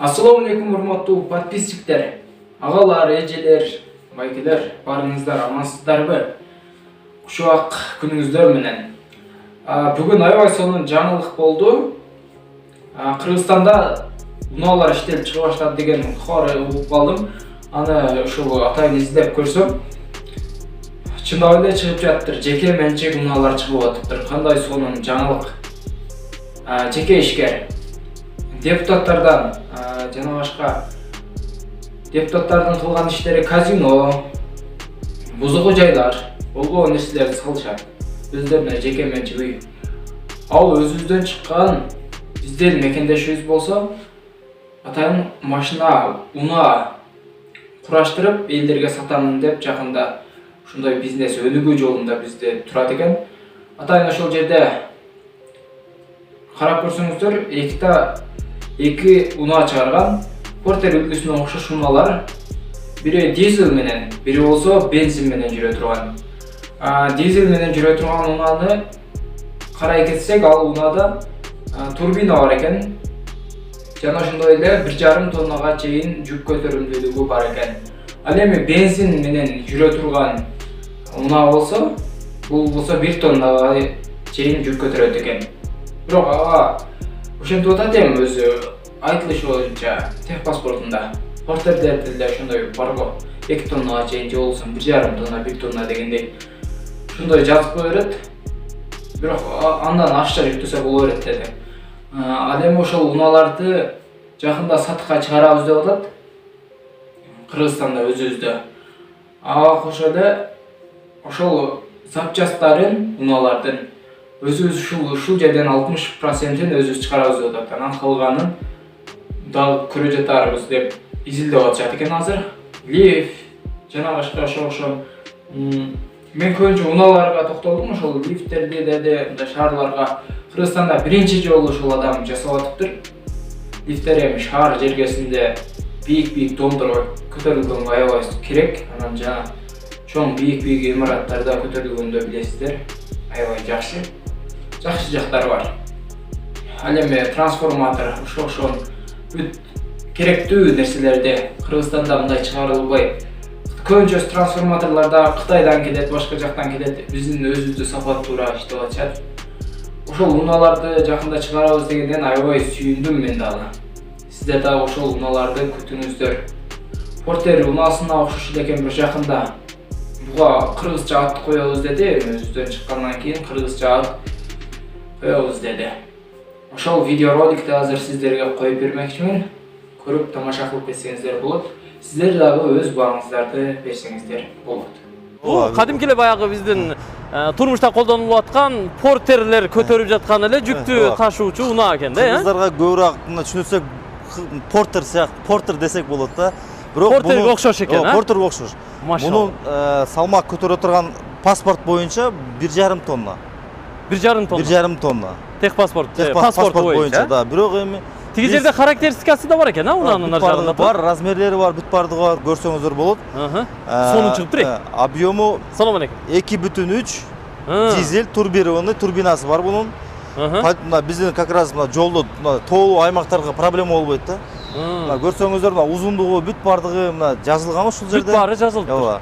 Assalamu alaikum урматтуу подписчиктер, агалар, эжелер, байкелер, барыңыздар амансыздарбы? Кушубак күнүңүздөр менен. Бүгүн аябай сонун жаңылык болду. Кыргызстанда унаалар иштелип чыга баштады деген кабар угуп калдым. Аны ушул атайын издеп көрсөм, чындап эле чыгып жатыптыр. Жеке менчик унаалар чыгып атыптыр. Кандай сонун жаңылык. Жеке ишкер депутаттардан жана башка депутаттардын кылган иштери казино, бузугу жайлар, болгон нерселерди салышат. Өздөрүнө жеке менчик үй. Ал өзүбүздөн чыккан биздин мекендешибиз болсо, атайын машина, унаа кураштырып элдерге сатамын деп жакында ушундай бизнес өнүгүү жолунда бизде турат экен. Атайын ошол жерде карап көрсөңүздөр, эки унаа чыгарган, Портер үлгүсүнө окшош унаалар. Бири дизель менен, бири болсо бензин менен жүрө турган. Дизель менен жүрө турган унааны карай кетсек, ал унаада турбина бар экен. Жана ошондой эле 1,5 тоннага чейин жүк көтөрүмдүүлүгү бар экен. Ал эми бензин менен жүрө турган унаа болсо, бул болсо 1 тоннага чейин жүк көтөрөт экен. Бирок ага ошентип атат эми өзү айтылышы боюнча техпаспортунда. Портердерде деле ошондой бар го. 2 тоннага чейин же болсо 1,5 тонна, 1 тонна дегендей ошондой жазып кое берет. Бирок андан ашча жүктөсө боло берет деди. Ал эми ошол унааларды жакында сатыкка чыгарабыз деп атат. Кыргызстанда өзүбүздө. Ага кошо эле ошол запчасттарын унаалардын өзүбүз ушул жерден 60%-ин өзүбүз чыгарабыз деп атат. Анан калганын дагы көрө жатарбыз деп изилдеп атышат экен азыр. Лиф жана башка ошо мен көбүнчө унааларга токтолдум, ошол лифттерди деди, мындай шаарларга. Кыргызстанда биринчи жолу ушул адам жасап атыптыр. Лифттер эми шаар жергесинде бийик домдорго көтөрүлгөнгө аябай керек. Анан жана чоң бийик имараттарда көтөрүлгөндө билесиздер, аябай жакшы жактары бар. Ал эми трансформатор ошол керектүү нерселерди Кыргызстанда мындай чыгарылбай. Көбүнчөсү трансформаторларда Кытайдан келет, башка жактан келет. Биздин өзүбүздө сапаттуура иштеп атышат. Ошол унааларды жакында чыгарабыз дегенден аябай сүйүндүм мен дагы. Сиздер дагы ошол унааларды күтүңүздөр. Портер унаасына окшош экен, бир жакында буга кыргызча ат коебуз деди. Өзүбүздөн чыккандан кийин кыргызча ат коебуз деди. Ошол видеороликти азыр сиздерге коюп бермекчимин. Көрүп тамаша кылып кетсеңиздер болот. Сиздер дагы өз бааңыздарды берсеңиздер болот. Бул кадимки эле баягы биздин турмушта колдонулуп аткан портерлер көтөрүп жаткан эле жүктү ташуучу унаа экен да. Кыргыздарга көбүрөөк түшүнсөк портер десек болот да. Бирок портерге окшош экен, а? Портерге окшош. Мунун салмак көтөрө турган паспорт боюнча 1,5 тонна. 1,5 тонна. 1,5 тонна. Техпаспорт боюнча да. Бирок эми тиги жерде характеристикасы да бар экен, а унаанын ар жагында. Бар, размерлери бар, бүт бардыгы бар, көрсөңүздөр болот. Сонун чыгыптыр. Объему Салам алейкум. 2,3 дизель турбированный турбинасы бар бунун. Биздин как раз жолдо тоолуу аймактарга проблема болбойт да. Көрсөңүздөр узундугу бүт бардыгы жазылган ушул жерде. Бүт баары жазылды. Ооба.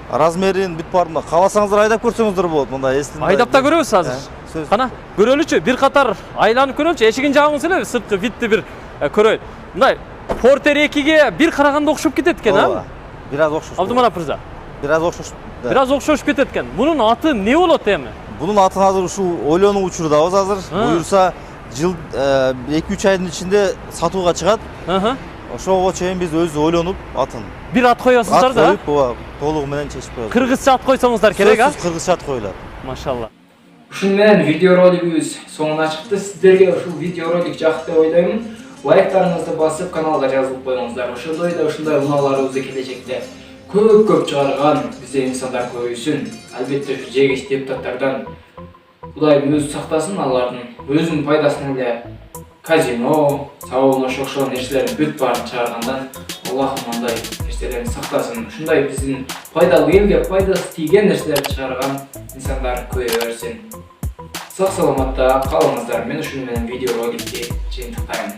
Размерин бүт баарын кааласаңыздар айдап көрсөңүздөр болот. Мындай айдап да көрөбүз азыр. Кана көрөлүчү, бир катар айланып көрөлүчү. Эшигин жабыңыз эле, сырткы витти бир көрөйүн. Мындай Портер 2ге бир караганда окшоп кетет экен, а? Бир аз окшош. Абдуман Мырза. Бир аз окшош. Бир аз окшошуп кетет экен. Мунун аты эмне болот эми? Бунун атын азыр ушул ойлонуу учурдабыз азыр. Буюрса жыл 2-3 айдын ичинде сатууга чыгат. Ошого чейин биз өзү ойлонуп атын. Бир ат коесуздар да? Ат коюп, толугу менен чечип коебуз. Кыргызча ат койсоңуздар керек, а? Кыргызча ат коюлат. Машалла. Ушун менен видеоролигибиз соңуна чыкты. Сиздерге ушул видеоролик жакты деп ойлоймун. Лайктарыңызды басып, каналга жазылып коюңуздар. Ошондой эле ушундай унааларыбызды келечекте көп чыгарган бизде инсандар көбөйсүн. Албетте жегич депутаттардан Кудайым өзү сактасын, алардын өзүнүн пайдасына эле казино, саун ошол нерселердин бүт баарын чыгаргандан Аллахым андай нерселерден сактасын. Ушундай биздин пайдалуу элге пайдасы тийген нерселерди чыгарган инсандар көбөйө берсин. Сак саламатта калыңыздар. Мен ушуну менен видеороликти жыйынтыктайм.